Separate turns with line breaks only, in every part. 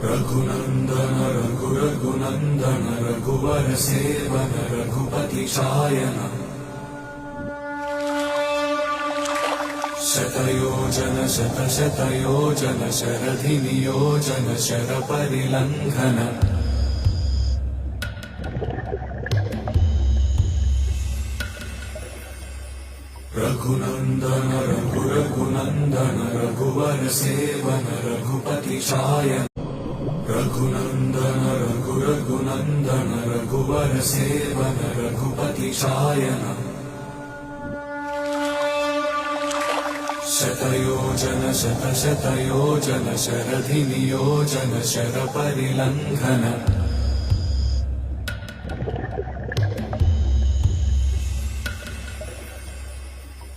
रघुनंदन रघुनंदन रघुवर seven Raghupati Shayan शतयोजन शतशतयोजन शरधि नियोजन sir परिलंघन Raghunandan Raghunandan रघुवर seven Raghupati Shayan Raghunandan Raghunandan रघुवर seven Raghupati Shayan शतयोजन शतशतयोजन शरधि नियोजन sir परिलंघन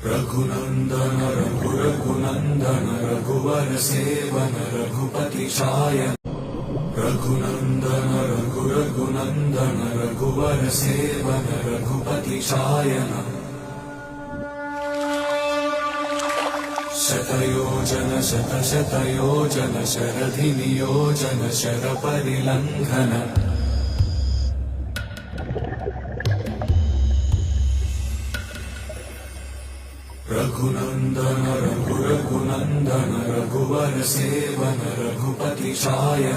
Raghunandan Raghunandan रघुवर seven Raghupati Shayan Raghunandan Raghunandan रघुवर seven Raghupati Shayan शतयोजन शतशतयोजन शरधि नियोजन शर परिलंघन रघुनंदन रघुनंदन रघुवर सेवन रघुपति शायन